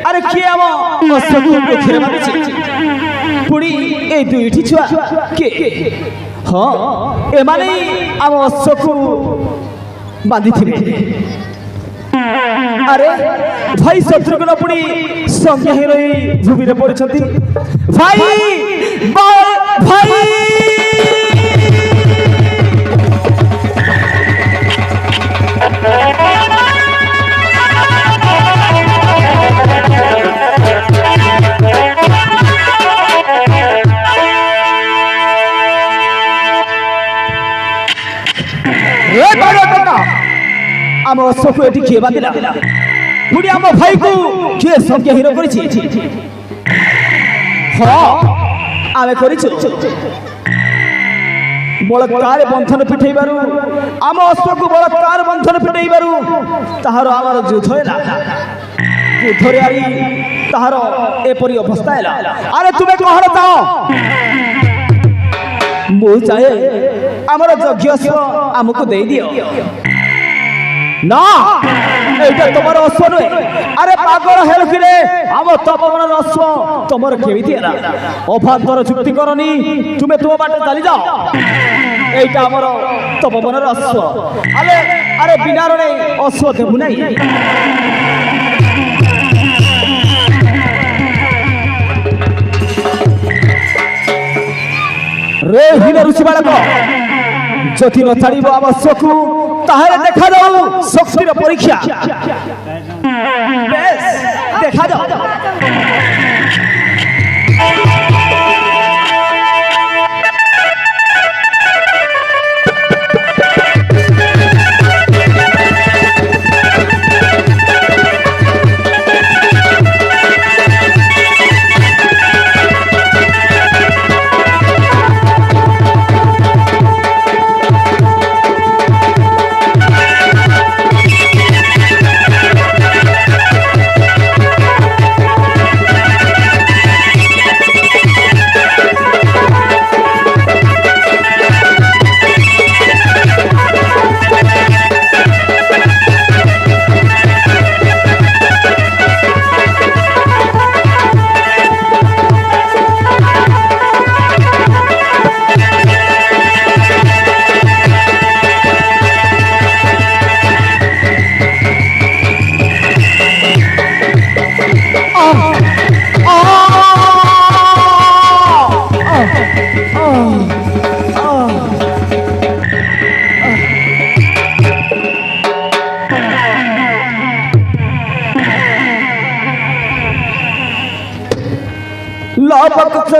আরে কিଏ ଆମ ଅଶ୍ୱକୁ ପଛରେ ବାନ୍ଧିଛି ପୁଣି এই দুইটি ଛୁଆ କିଏ ହଁ ଏମାନେ ଆମ ଅଶ୍ୱକୁ ବାନ୍ଧିଥିବେ আরে ভাই শত্রুঘ্ন পুনি সঙ্গে রই ভূমিরে পড়েছেন ভাই ভাই आम अश्व को किए बांधिला पुणी आम भाई को किए संज्ञा हीरो करिछि हाँ आम बलात्कार बंधन पिठेबारु आम अश्व को बलात्कार बंधन पिठेबारु ताहार आमर युद्ध हैला युद्धरे आरी ताहार एपरी अवस्था हैला अरे तुमे कहर चाहो मु चाहे आमर यज्ञ आमको दे दियो ना এইটা তোমার অশ্ব নয় আরে পাগল হেল কিরে আম তপবনের অশ্ব তোমার কেমিতি এলা অভান্তর চুক্তি করনি তুমি তোমার বাটে চালি যাও এইটা আমার তপবনের অশ্ব আরে আরে বিনা রণে অশ্ব দেবু নাই রে হিন ঋষি বালক যদি ন ছাড়িব আবশ্যকু তাহলে দেখা যাও শক্তির পরীক্ষা বেশ দেখা যাও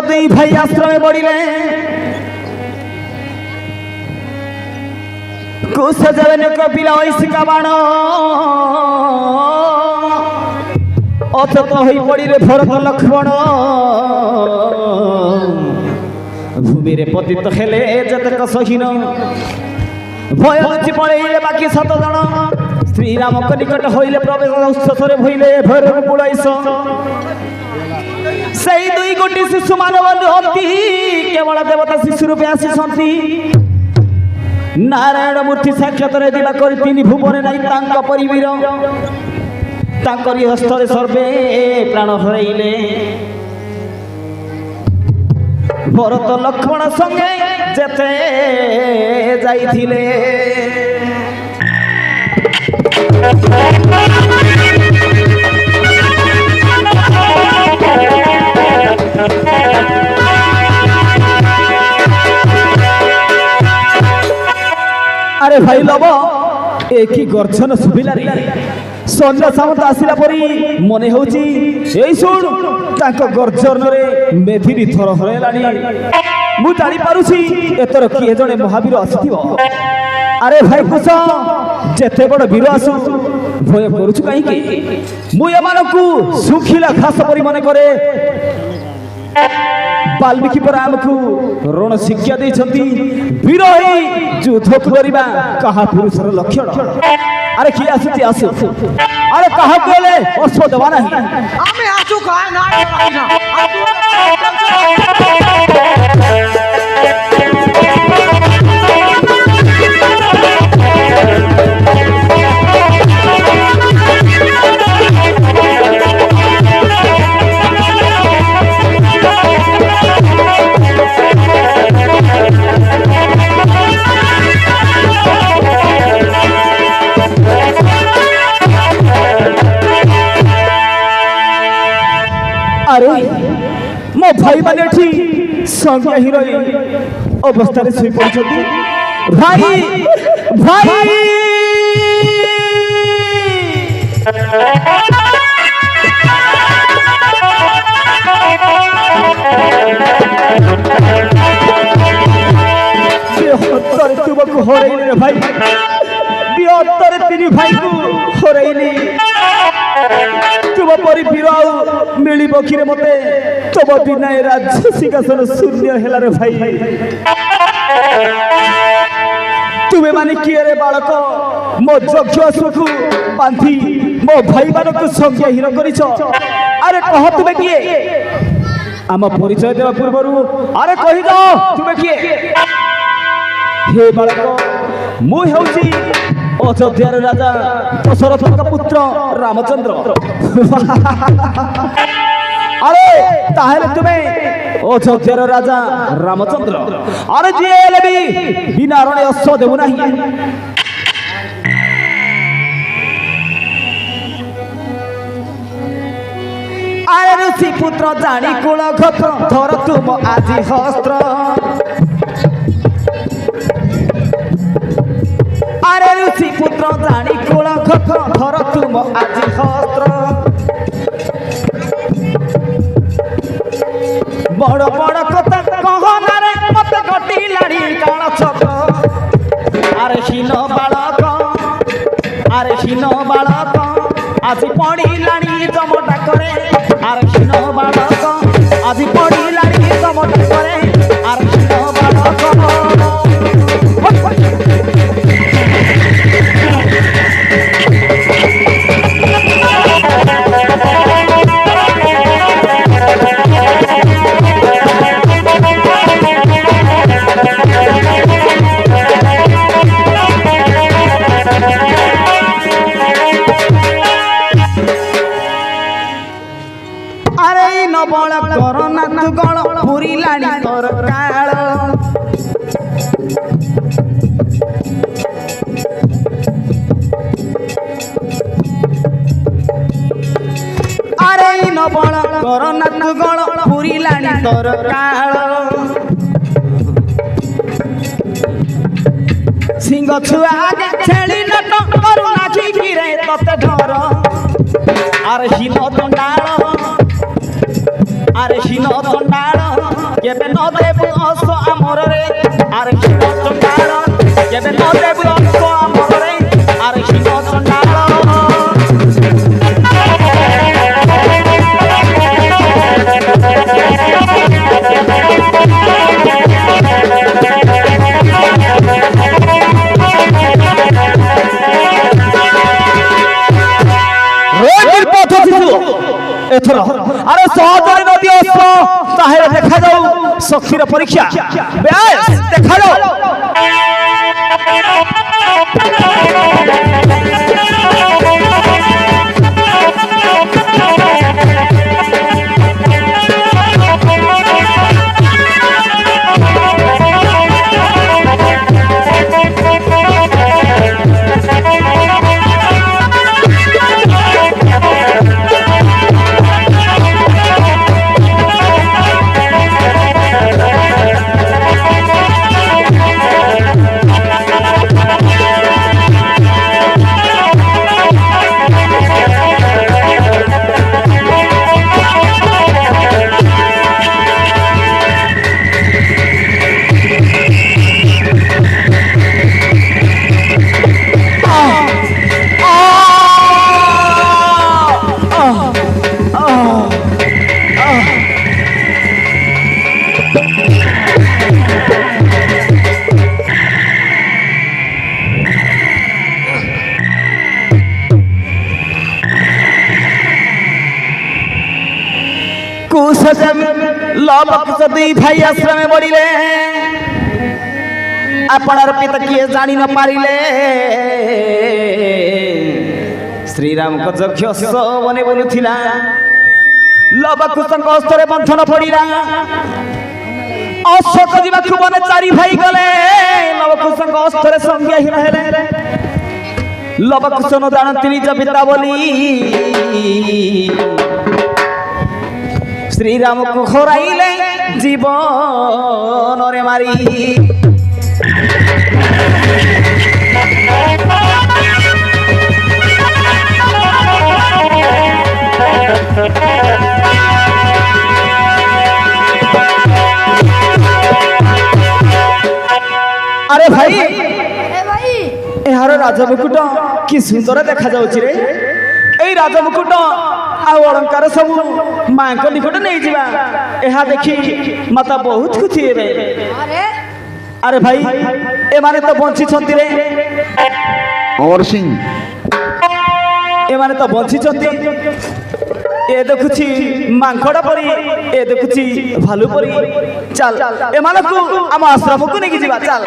दुई भाई आश्रमे बढ़िले कुश जवन कपिला ऐसिका बाण अथत होई पड़िले भरत लक्ष्मण भूमि रे पतित हेले जतक सहीन भय लुचि पड़ेले बाकी 7 जन श्री राम निकट होइले प्रवेश उत्सरे भइले भैरव पुलाइस सही दुई गोटी शिशु मानव नुहति केवल देवता शिशु रूपे आसी नारायण मूर्ति साक्षात दिवा कर तीन भुवन नाई तांका परिवीर तांकरी हस्तरे सर्वे प्राण हरइले भरत लक्ष्मण संगे जेते जाइथिले अरे भाई लब एक गर्जन सुविला सैन्य सामंत आसला परी मन हो शुण गर्जन मेधिनी थर हरैलानी मु जानी पारुछि एतर किए जने महावीर आसीथिबो अरे भाई कुछ जेते बड़ वीर आसु भय करूछु काईकि मु एमानकु सुखिला घास परी मन करे वाल्मीकि पर आमको ऋण शिक्षा देछंती वीर ही युद्ध करबा कहा पुरुषर लक्षण अरे कि आसुती आसु अरे कहा कहले अश्व देवा नहीं आमे आसु कहा ना अरे मो भाई माने संज्ञा हिरोइन अवस्था शुई पड़ती भाई भाई तुमको हरैली रे भाई बिहत्तर तीन भाई को हरैली तुम परी वीर मिलिब कि मते तुम बिना राज्य सिंहासन शून्य है रे भाई तुम्हें माने किए रे बालक मो यज्ञ को बांधी मो भाई मानक संज्ञा हीरो करिछ अरे कह तुम्हें किए आम परिचय देवा पूर्व अरे कही जाओ तुम्हें किए हे बालक मु हेउची अयोध्यार राजा दशरथ का पुत्र रामचंद्र अरे ताहेले तुम्हें अयोध्यार राजा रामचंद्र अरे जे भी बिना रणे अश्व देबु नाही अरे ऋषि पुत्र जानी कुल गोत्र धर तुम आजी हस्त्र अरे ऋषि पुत्र जानी कुल गोत्र धर तुम आजी हस्त्र बड़ बड़ कथा कहना रे मत गटी लाड़ी काला चक्र अरे हीन बालक अरे हीन बालक आज पड़िलाणी जम डाकरे अरे हीन बालक आज पड़िलाणी जम डाकरे अरे हीन बालक बड़ करना तू गण पुरिलाणी तोर काल अरे न बड़ करना तू गण पुरिलाणी तोर काल सिंह छुआ छेली नट करू नाची गिरे तते डर अरे हीन दंडाल अरे हीन दंडाल केबे न देबु अस आमर रे अरे हीन दंडाल केबे न देबु अस आमर रे अरे हीन दंडाल एथर अरे सहजरे नदी अश्व ताहे देखा जाऊ शक्तिर परीक्षा बेस देखा जाऊ दुई भाई आश्रम बढ़िले आपणार पिता किए जानी न पारिले श्रीराम को यज्ञ बने बोलुथिला लवकुशଙ୍କ हस्तरे बंधन पड़िला अशोक जीवाकु बने चारि भाई गले लवकुशଙ୍କ हस्तरे संज्ञा हीन हेले लवकुश न जानती निज पिता बोली ଶ୍ରୀରାମକୁ ହରାଇଲେ ଜୀବନରେ ମାରି। আরে ভাই এହାର ରାଜମୁକୁଟ କି ସୁନ୍ଦର ଦେଖାଯାଉଛି ରେ। ଏଇ ରାଜମୁକୁଟ ଆଉ ଅଳଙ୍କାର ସବୁ ମାଙ୍କ ନିକଟ ନେଇଯିବା। ଏହା ଦେଖି ମାତା ବହୁତ ଖୁସି ହେବେ। ଆରେ ଭାଇ ଏମାନେ ତ ବଞ୍ଚିଛନ୍ତି ରେ। ଅମର ସିଂ ଏମାନେ ତ ବଞ୍ଚିଛନ୍ତି। ଏ ଦେଖୁଛି ମାଙ୍କଡ ପରି, ଏ ଦେଖୁଛି ଭାଲୁ ପରି। ଚାଲ ଏମାନଙ୍କୁ ଆମ ଆଶ୍ରମକୁ ନେଇକି ଯିବା। ଚାଲ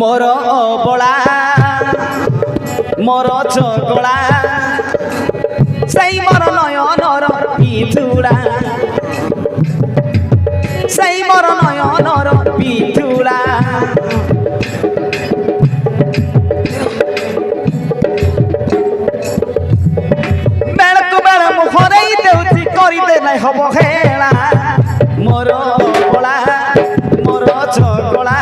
मोर बड़ा मोर चगला सही मोर नयनर पिथुड़ा सही मोर नयनर पिथुड़ा बेलकु बेल मुखरे देउची करिदे नै हबो खेला मोर बड़ा मोर चगला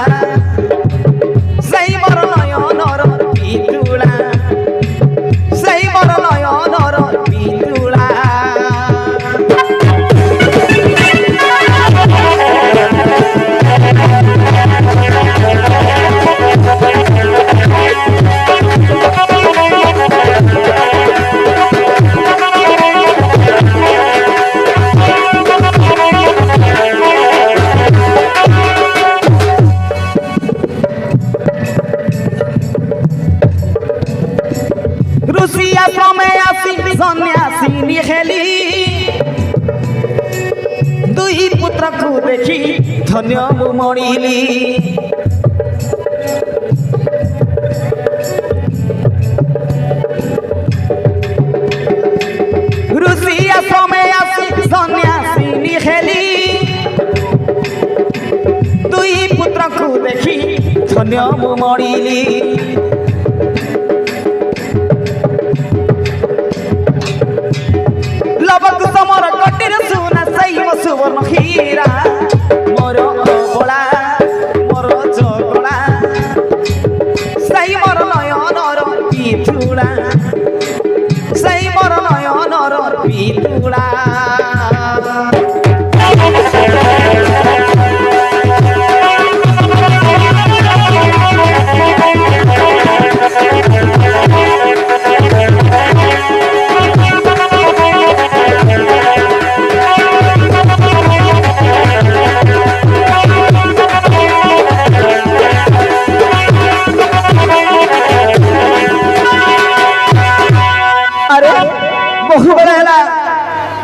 सन्यासी निखेली दुई पुत्र को देखी धन्य मणिली ऋषिया समय आसी सन्यासी निखेली दुई पुत्र को देखी धन्य मणिली समर कटिर सुना सैव सुवर्ण हीरा मोर बड़ा मोर चगला सही मोर नयनर पिथुड़ा सही मोर नयनर पिथुड़ा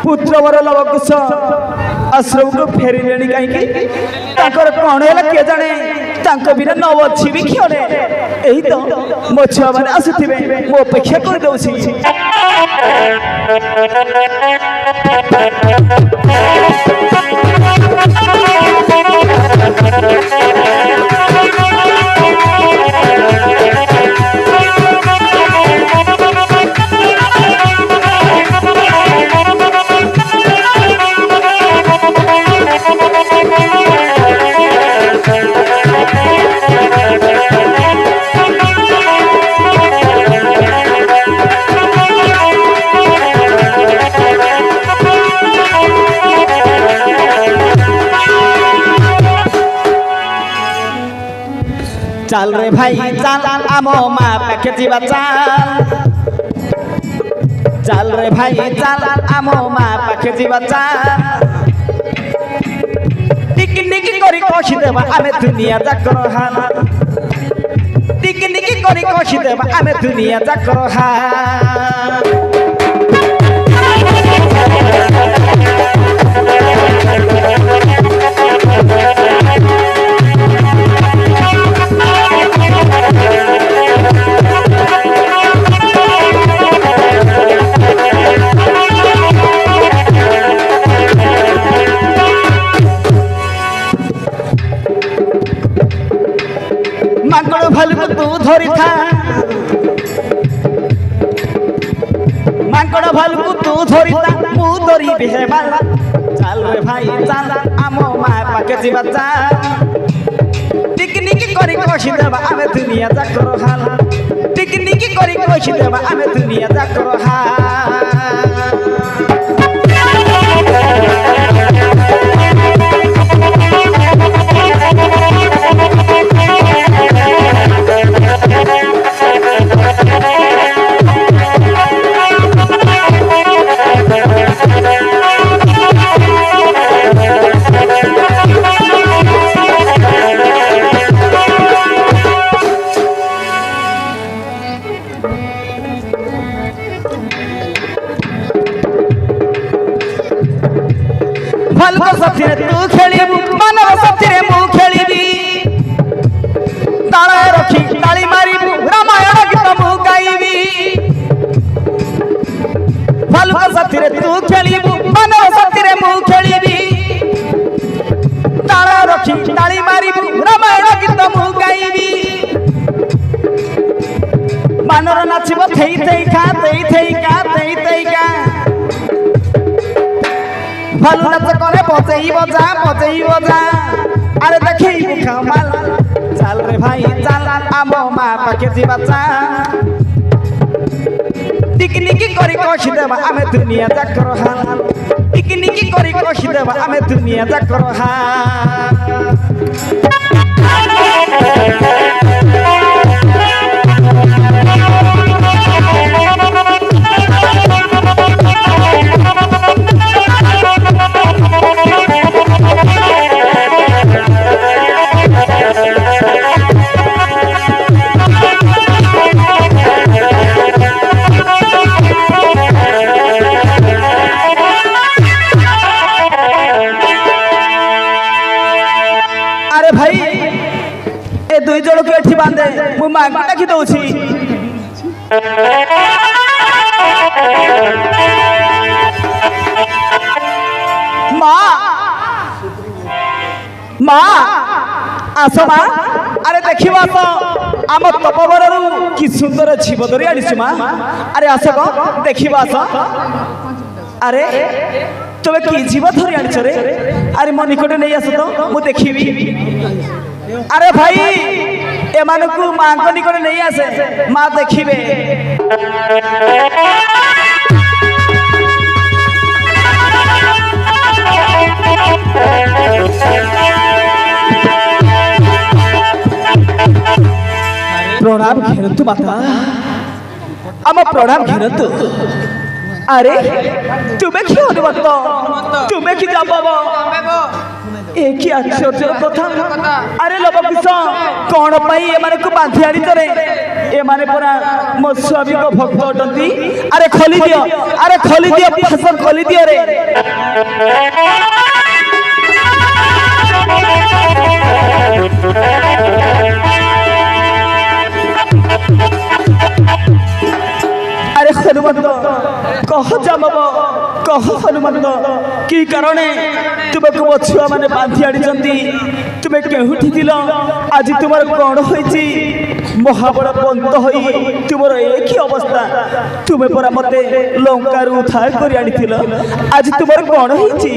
पुत्रवर लवकुश आश्रम को फेरिले कहीं कौन है किए जाने ତାଙ୍କ ବିନା ନ ଅଛି ବି କ୍ଷଣେ ଏହି ତ ମୋ ଛୁଆମାନେ ଆସୁଥିବେ ମୁଁ ଅପେକ୍ଷା କରିଦେଉଛି। চাল রে ভাই চাল আমো মা পাখে যাবা চাল চাল রে ভাই চাল আমো মা পাখে যাবা চাল টিকনিকি করি কষি দেবা আমি দুনিয়া যাকর হাল টিকনিকি করি কষি দেবা আমি দুনিয়া যাকর হাল মাকড় ভালুক তু ধরিথা মাকড় ভালুক তু ধরিথা মু ধরিবি হে মাল চাল রে ভাই চাল আমো মা পাকে যাবা চাল টিকনিকি করি কষি দেবা আমি দুনিয়া যাকর হাল টিকনিকি করি কষি দেবা আমি দুনিয়া যাকর হাল ভালুক সাথীরে তু খেলিবু মানব সাথীরে মু খেলিবি তালে রখি তালি মারিবু রামায়ণ গীত মু গাইবি ভালুক সাথীরে তু খেলিবু মানব সাথীরে মু খেলিবি তালে রখি তালি মারিবু রামায়ণ গীত মু গাইবি বানর নাচিব থেই থেই খা থেই থেই কা থেই থেই কা ভালু নাচ করে বজেই বজা আরে দেখেই কামাল চাল রে ভাই চাল আমো মা পাখে যাবা চাল টিকনিকি করি কষি দেবা আমি দুনিয়া যাকর হাল টিকনিকি করি কষি দেবা আমি দুনিয়া যাকর হাল আরে ভাই এ দুই জনকে এଠି বাঁধে মু মাগো ডাকি দଉଛି মা মা আস মা আরে দেখিবা তো আম তপবরରୁ কি সুন্দর জীব ধরি আনিছি মা আরে আস গো দেখিবা আস আরে তুমি কি জীব ধরি আনিছ রে আরে মো নিকটে নেই আস তো মু দেখিবি আরে ভাই এমানকু মাଙ୍କ নিকটে নেই আসে মা দেখিবে প্রণাম ঘেরন্তু মাতা আম প্রণাম ঘেরন্তু আরে তুমি কি অনুমত তুমি কি যাবব এ কি আশ্চর্য কথা আরে লবকিশ কোন পাই এমানকু বাঁধি আনিছ রে এমানে পরা মো স্বামীক ভক্ত অটନ୍ତି আরে খোলি দিও পাশ খোলি দিও রে कह जामब कह हनुमंत कि कारण तुमको मो छुआ मैंने बांधि आनी तुम्हें केउठी थिल आज तुम कौन होइछि महाबड़ पंत होई तुमर एक ही अवस्था तुम्हें परा मते लंकार उद्धार कर आनी आज तुमर कौन होइछि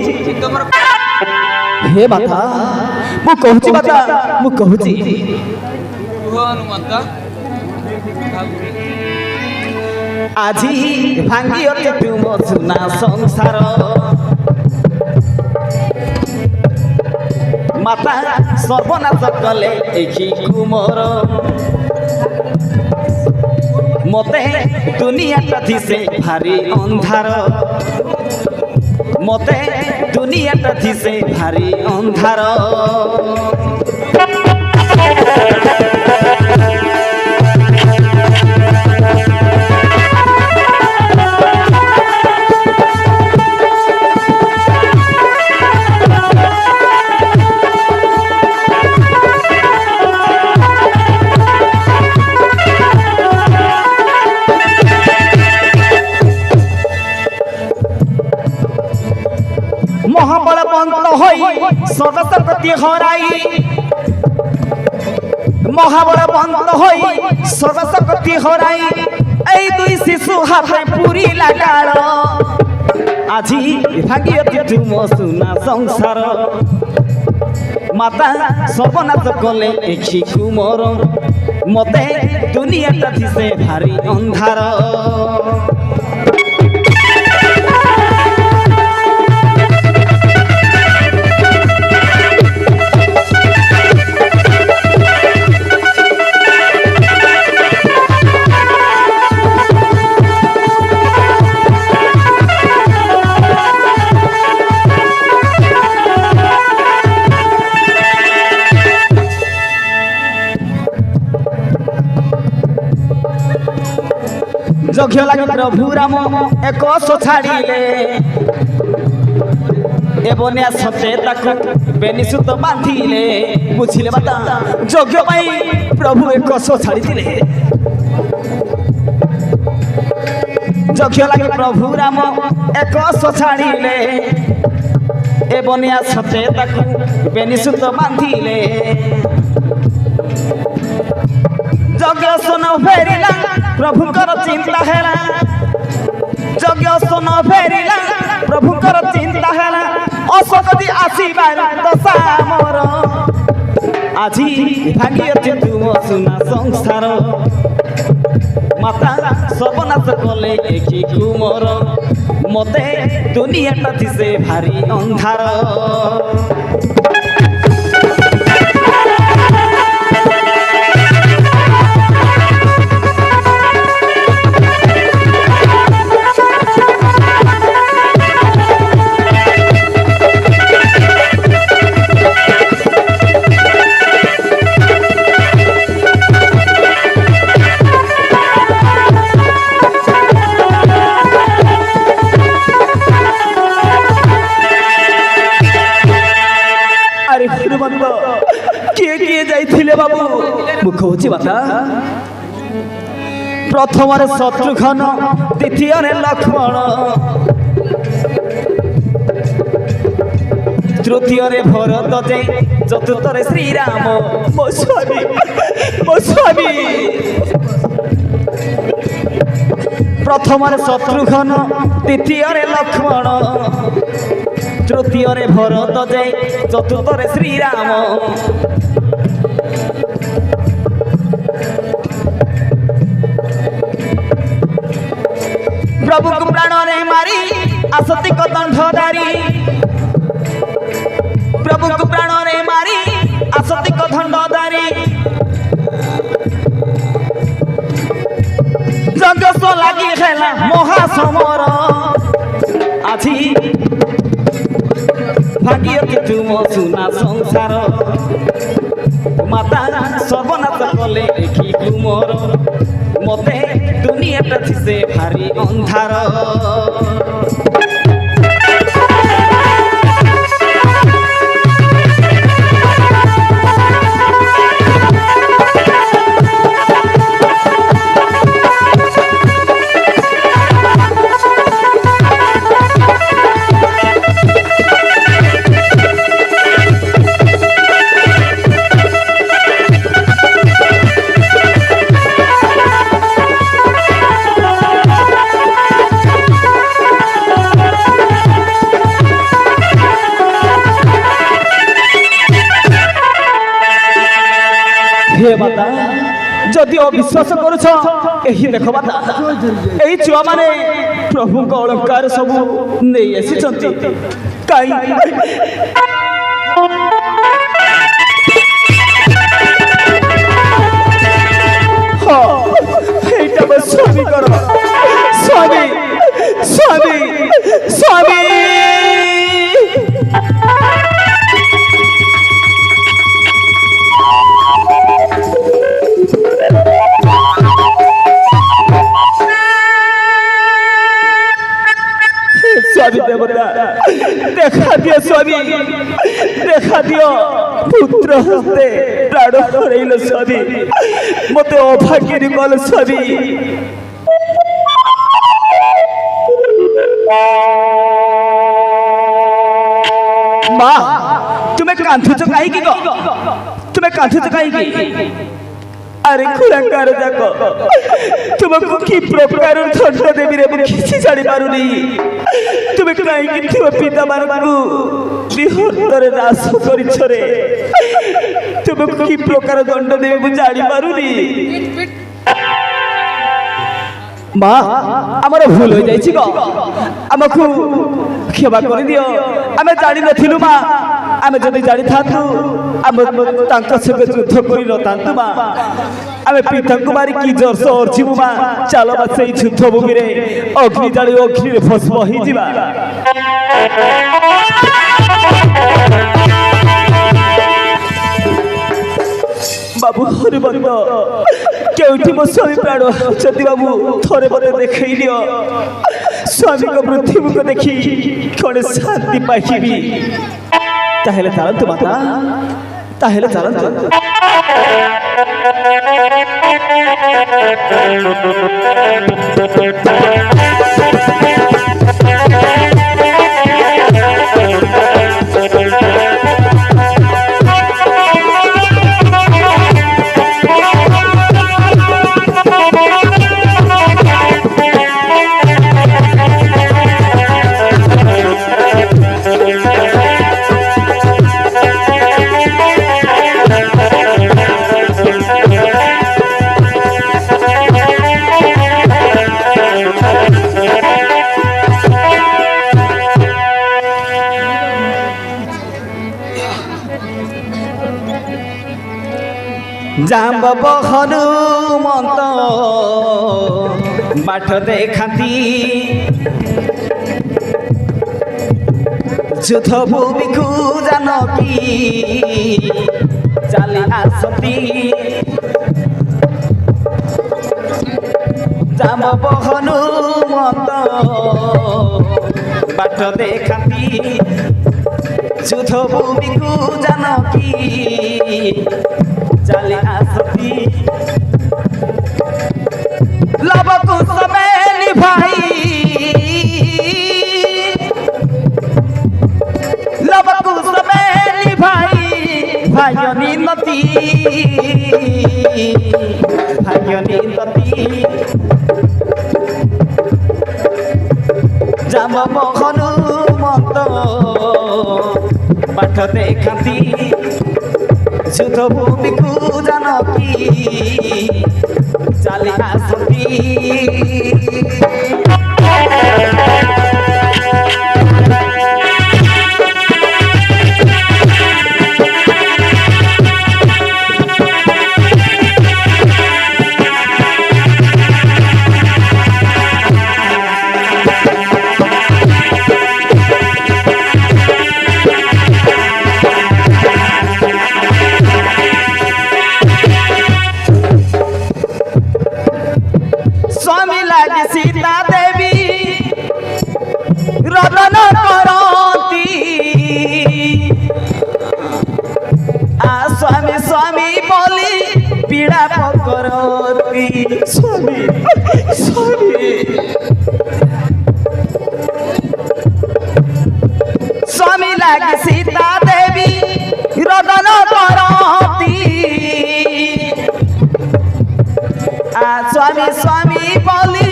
हे माता मु कहूची माता मु कहूची আজি ভাঙ্গি অতে তুম সুনা সংসার মাতা সর্বনাশ কলে দেখি কুমর মতে দুনিয়াটা দিছে ভারি অন্ধার মতে দুনিয়াটা দিছে ভারি অন্ধার महाबलवंत होई सर्वशक्ति हराई महाबलवंत होई सर्वशक्ति हराई এই দুই শিশু হাতে পুরি লাগাল আজি ভাগিয়তি তুম সুনা সংসার মাতা সর্বনাশ কলে দেখি কুমর মতে দুনিয়াটা দিছে ভারি অন্ধার যজ্ঞ লাগে প্রভু রাম এক ছাড়িলে এবনে সতে তাকে বেনিসুত বাঁধিলে বুঝিলে বাতা যজ্ঞ পাই প্রভু এক ছাড়িলে যজ্ঞ লাগে প্রভু রাম এক ছাড়িলে এবনে সতে তাকে বেনিসুত বাঁধিলে যজ্ঞ সোন ফেরিলা प्रभुकर चिंता है यज्ञ सोन फेरिला प्रभुकर चिंता है अशक्ति आसीबार दशा मोर আজি भांगियति तुम सुना संसार माता सर्वनाश कले देखी कुमर मते दुनियाटा दिसे भारी अंधार किए किए जाइथिले बाबू मु कहूची बाता प्रथम शत्रुघ्न द्वितीय लक्ष्मण तृतीय भरत जे चतुर्थ श्रीराम मो स्वामी प्रथम शत्रुघ्न द्वितीय लक्ष्मण तृतीय भरत जे चतुर्थ श्रीराम प्रभु को प्राण रे मारी आसती को दंडधारी प्रभु को प्राण रे मारी आसती को दंडधारी जगस लगी है महासमर আজি भाग्यति तुम सुना संसार माता सर्वनाश कले देखी कुमर मते दुनियाटा दिसे भारी अंधार ଯଦି ଅବିଶ୍ୱାସ କରୁଛ ଏହି ଦେଖ ମାତା ଏହି ଛୁଆମାନେ ପ୍ରଭୁଙ୍କ ଅଳଙ୍କାର ସବୁ ନେଇ ଆସିଛନ୍ତି କାହିଁ এইটা আমার স্বামী কর স্বামী স্বামী স্বামী स्वामी देवता देखा दियो स्वामी देखा दियो पुत्र हस्ते प्राण हरैल स्वामी मते अभाग्य कल स्वामी माँ तुम्हें कांधुच कहीं तुम्हें कांधुच कहीं अरे खुराकार जाक तुमको कि प्रकार दंड देवी रे किसी जानी पारुनी तुम्हें कहीं तुम पिता मानू विहर्तरे नाश करे तुमको कि प्रकार दंड देवी मुझे जानी पारुनी माँ आमर भूल हो जाइछि गो आमको क्षमा कर दियो आमे जानि नथिलु माँ आमे जदि जानि थातु आमे तांका संगे युद्ध करि न तांतु माँ आमे पिता कुमारी की जर्स अर्जिबु माँ चलो बा सेई युद्ध भूमि रे अग्नि जाली अग्नि रे भस्म ही जिबा बाबू हरिबंद केउठी मो स्वामी प्राण जदि बाबू थोड़े मते देखई दियो स्वामी को मृत्यु मुख देखी थोड़े शांति पाइबी ताहेले चलंतु माता ताहेले चलंतु जाम्ब हनुमंत बाट देखाती युद्ध भूमि को जानकी चली आसती जाम्ब हनुमंत बाट देखाती युद्ध भूमि को जानकी चले आसती लब कुश में भाई लब कुश में भाई नती जाम हनुमंत बाट देखाती युद्ध भूमि को जानकी चली आसती सीता देवी रदन करती आ स्वामी स्वामी बोली पीड़ा पकड़ती स्वामी स्वामी स्वामी लागे सीता देवी रदन करती आ स्वामी स्वामी बोली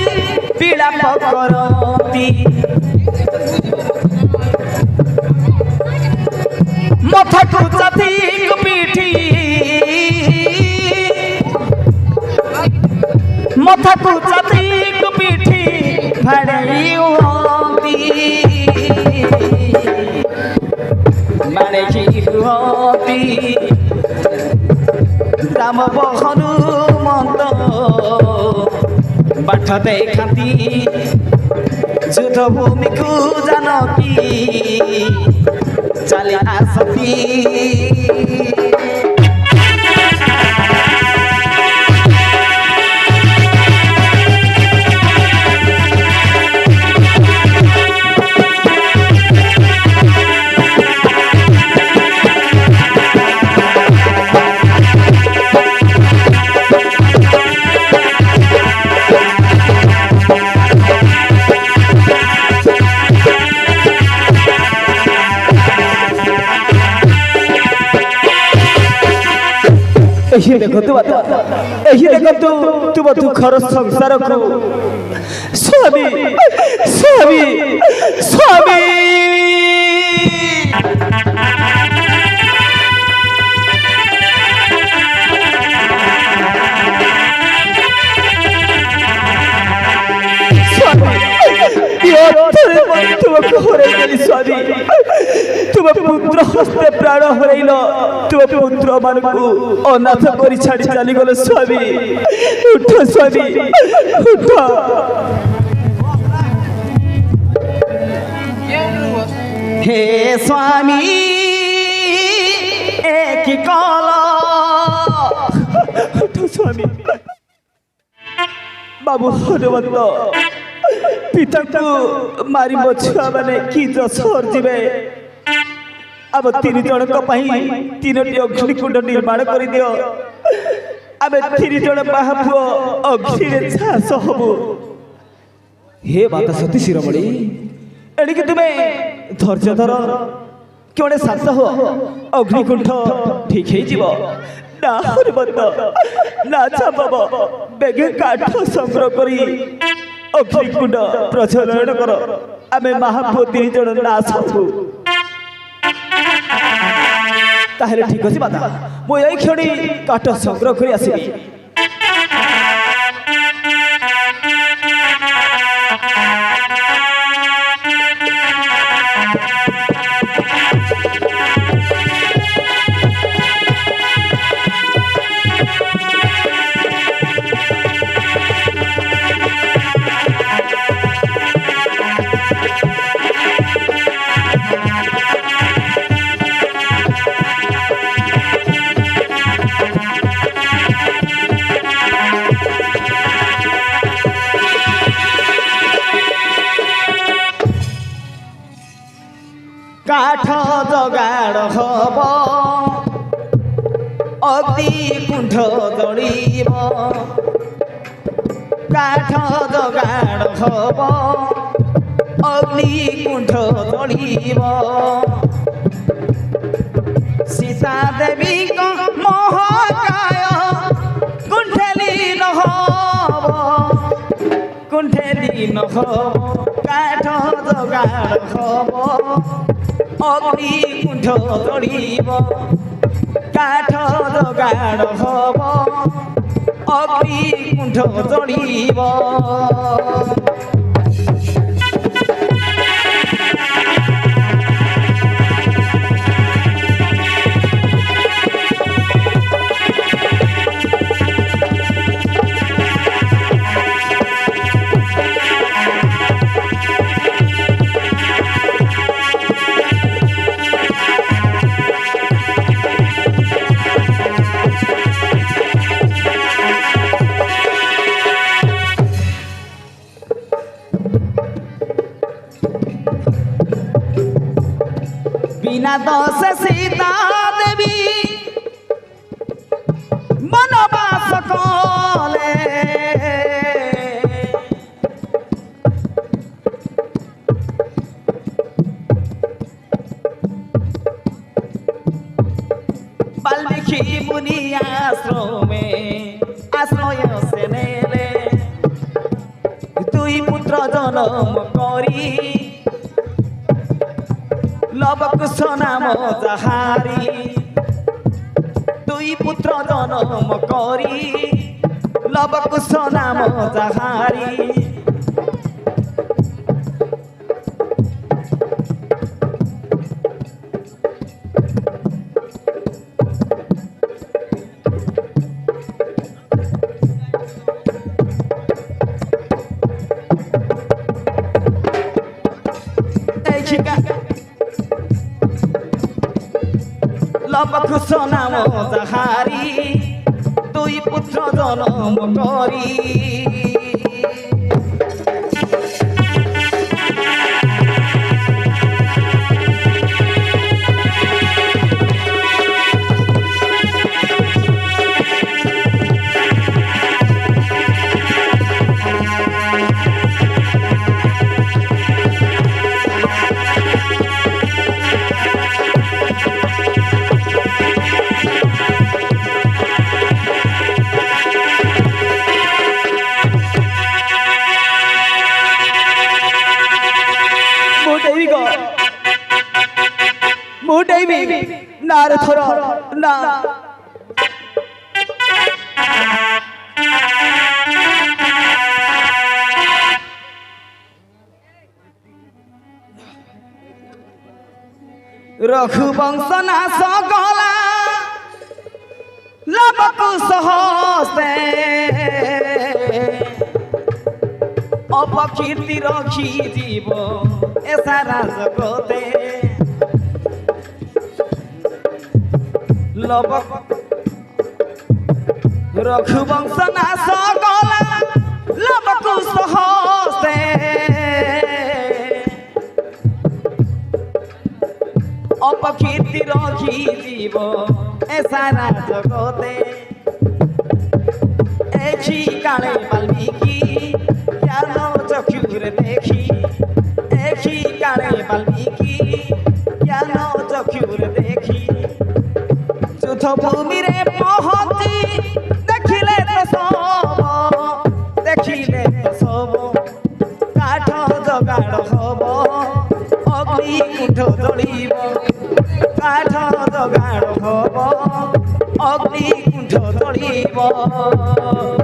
पीड़ा पकड़ती मथकु चथिक पीठी ମଥାକୁ ଚାପିକୁ ପିଠି ଭାଡ଼େଇ ହୁଅନ୍ତି ମାଡ଼େଇ ହୁଅନ୍ତି ରାମ ହନୁମନ୍ତ ବାଟ ଦେଖାନ୍ତି ଯୁଦ୍ଧ ଭୂମିକୁ ଜାନକୀ ଚାଲି ଆସନ୍ତି ଏହି ଦେଖନ୍ତୁ ଏହି ଦେଖନ୍ତୁ ତୁମ ଦୁଃଖର ସଂସାରକୁ ସ୍ୱାମୀ ସ୍ୱାମୀ ସ୍ୱାମୀ ତୁମକୁ ହରେଇଦେଲି ସ୍ୱାମୀ ତୁମ ପୁତ୍ର ହସ୍ତେ ପ୍ରାଣ ହରେଇଲ ତୁମ ପୁତ୍ର ମାନଙ୍କୁ ଅନାଥ କରି ଛାଡ଼ି ଚାଲିଗଲ ସ୍ୱାମୀ ଉଠ ସ୍ୱାମୀ ଉଠ হে স্বামী কি কল উঠ স্বামী বাবু হনুমন্ত পিতাଙ୍କୁ ମାରି ମୋ ଛୁଆମାନେ କି ଦଶର ଯିବେ ଆମ ତିନି ଜଣଙ୍କ ପାଇଁ ତିନୋଟି ଅଗ୍ନିକୁଣ୍ଡ ନିର୍ମାଣ କରିଦିଅ ଆମେ ତିନି ଜଣ ବାହା ପୁଅ ଅଗ୍ନିରେ ଝାସ ହବୁ ହେ ମାତା ସତୀ ଶିରୋମଣି ଏଣିକି ତୁମେ ଧୈର୍ଯ୍ୟ ଧର କେଉଁଟେ ଶାନ୍ତ ହୁଅ ଅଗ୍ନିକୁଣ୍ଡ ଠିକ ହେଇଯିବ ନା ହରିବନ୍ଦ ନା ଚାପବ ବେଗେ କାଠ ସଂଗ୍ରହ କରି ଅଗ୍ନିକୁଣ୍ଡ ପ୍ରଜ୍ୱଳନ କର ଆମେ ମହାପୁଅ ତିନି ଜଣ ନାଶ ହବୁ ତାହେଲେ ଠିକ ଅଛି ମାତା ମୁଁ ଏଇ କ୍ଷଣି କାଠ ସଂଗ୍ରହ କରି ଆସିବି কাঠ জগাড় হব অগ্নিকুণ্ড জড়িব কাঠ জগাড় হব অগ্নিকুণ্ড জড়িব সীতা দেবীଙ୍କ মহাকায় কুণ্ঠেলি নহব কুণ্ঠেলি নহব কাঠ জগাড় হব অগ্নিকুণ্ড জড়িব কাঠ জগাড় হব অগ্নিকুণ্ড জড়িব বিনা দোষে সীতা দেবী বনবাস কলে বাল্মীকি মুনি আশ্রমে আশ্রয় সে নেলে দুই পুত্র জন্ম করি লবকুশ নাম যাহারি দুই পুত্র জন্ম করি लव कुश नाम जहारी लव कुश नाम जहारी दुई पुत्र जन्म करी मुडेवी नार थोर ना रघुवंश नाश गला लबकु सहस्ते अपकीर्ति रखी जीव ऐसा जगते रघुवंश नाश गला लबकु सहस्ते अपकीर्ति रखी जीव ऐसा जगते एखी काले वाल्मीकि ज्ञान चक्षुरे देखी एखी काले वाल्मीकि ज्ञान चक्षुरे देखी चुथ भूमि रे पहुँची देखिले तो सब काठ जगाड़ हब अग्नि कुंठ जलिब काठ जगाड़ हब अग्नि कुंठ जलिब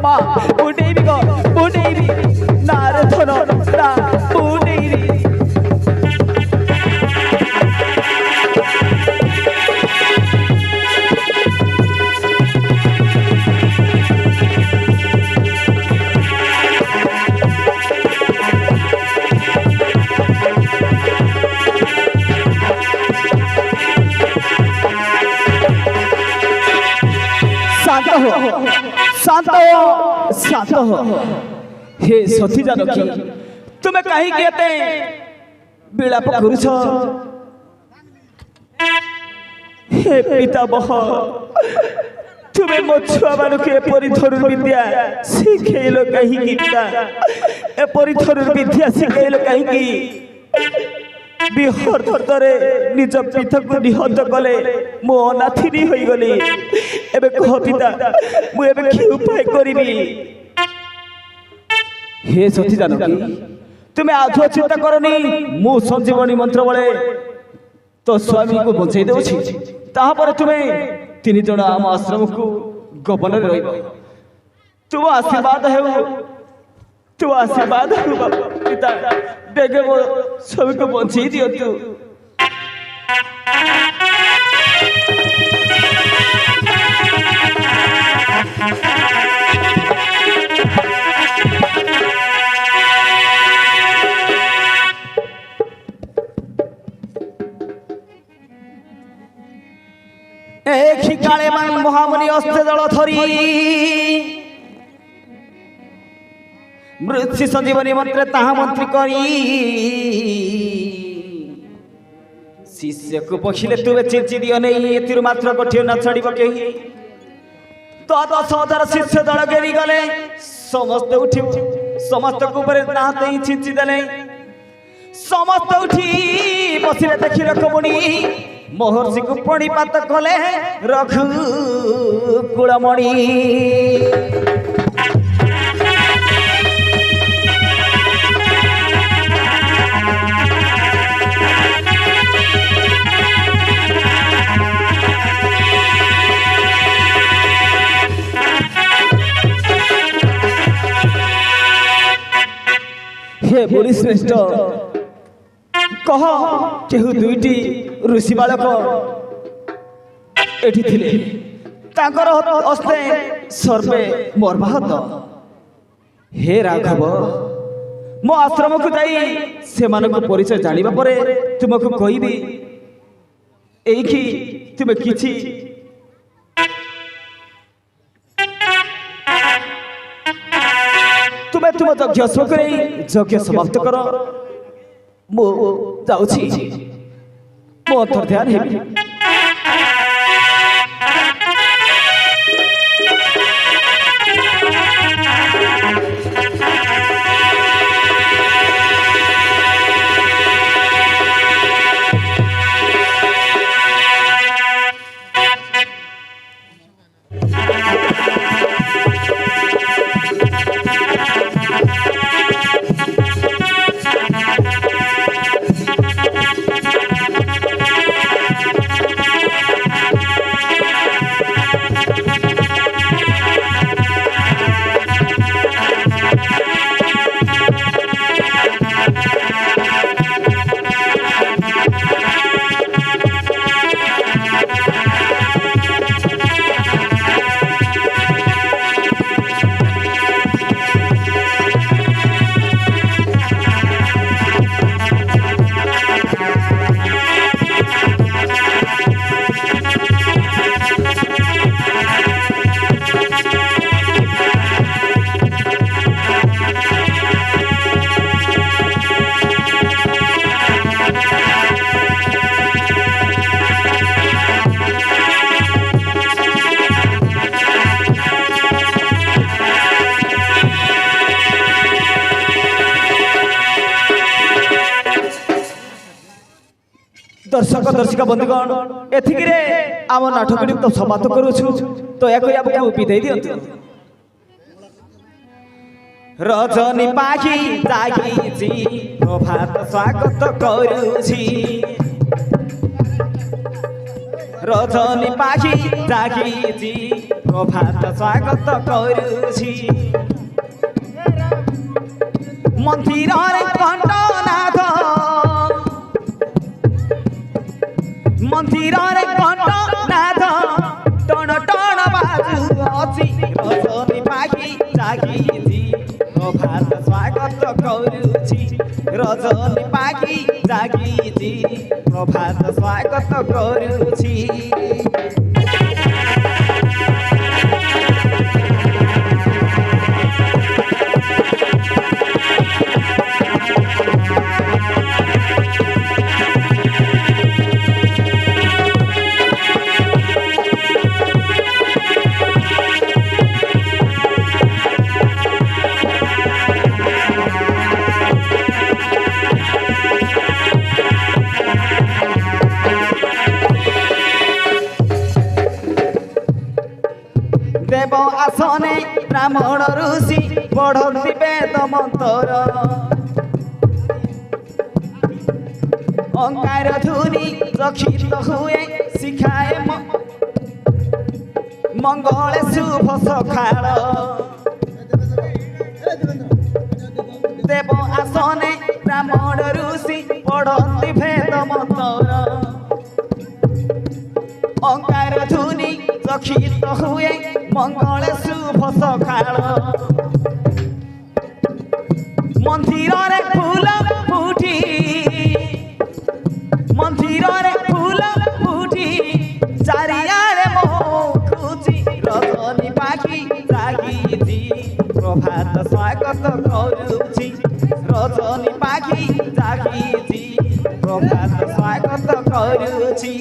मा बुडेबी नार थन ना बुडेबी शांत हो हे सती जानकी तुम्हें कहीं कहते विलाप करुछ हे पितामह तुम्हें मो छुआ मान के एपरी धनुर विद्या शिखेल कहीं एपरी धनुर विद्या शिखेल कहीं विहर्तरे निज पिता को निहत कले मो अनाथिनी होई गली एबे कह पिता मु एबे कि उपाय करिबी हे सती जानकी तुम्हें आधुआ चिंता करनी मु संजीवनी मंत्र बळे तो स्वामी को बंचाई देउछि ताहा पर तुम्हें तीन जण आम आश्रम को गबन रे रहइबो तुम आशीर्वाद हो बाबा पिता बेगे वो सभी को बंचाई दियो तू एक ही काले मन महामुनि अस्त्र दल धरी मृत्यु संजीवनी मंत्र ताहा मंत्री करी शिष्य को पखिले तुवे चिंची दियो नहीं एतिर मात्र कठियो न छड़ी पके तो 10,000 शिष्य दल घेरी गले समस्त उठी समस्त को ऊपर नाते ही चिंची देले समस्त उठी बसिले देखि रखमुनी महर्षि को प्रणिपात कले रघु कुलमणि हे मुनि श्रेष्ठ कह केहू दुईटी ऋषि बालक एठी थिले तांकर हस्ते सर्वे मर्माहत हे राघव मो आश्रम को जाई सेमानक परिचय जानिबा परे तुमको कहबी एखि तुमे किछि तुम यज्ञ करे यज्ञ समाप्त कर मो जाउछि मो अंतर ध्यान हेबी दर्शक दर्शिका बंधुगण एथिकिरे आम नाटकटी तो समाप्त करूछु तो या कोई आपको विदाई दियंतु रजनी पाखी जागीची प्रभात स्वागत करूछि रजनी पाखी जागीची प्रभात स्वागत करूछि मंदिर रे कंठनाथ मंदिर रे कंठनाथ टण टण बाजू अछि रजनी पाखी जागीची प्रभात स्वागत करूछि रजनी पाखी जागीची प्रभात स्वागत करूछि देव आसने ब्राह्मण ऋषि पढ़ती वेद मंत्र अंगार धुनी रक्षित हुए शिखाए मंगल शुभ सखाल देव आसने ब्राह्मण ऋषि पढ़ती वेद मंत्र अंगार धुनी रक्षित हुए मंगल शुभ सखाल मंदिर रे फूल फुटी मंदिर रे फूल फुटी चारियारे मुखुची रजनी पाखी जागीची प्रभात स्वागत करूछि रजनी पाखी जागीची प्रभात स्वागत करूछि।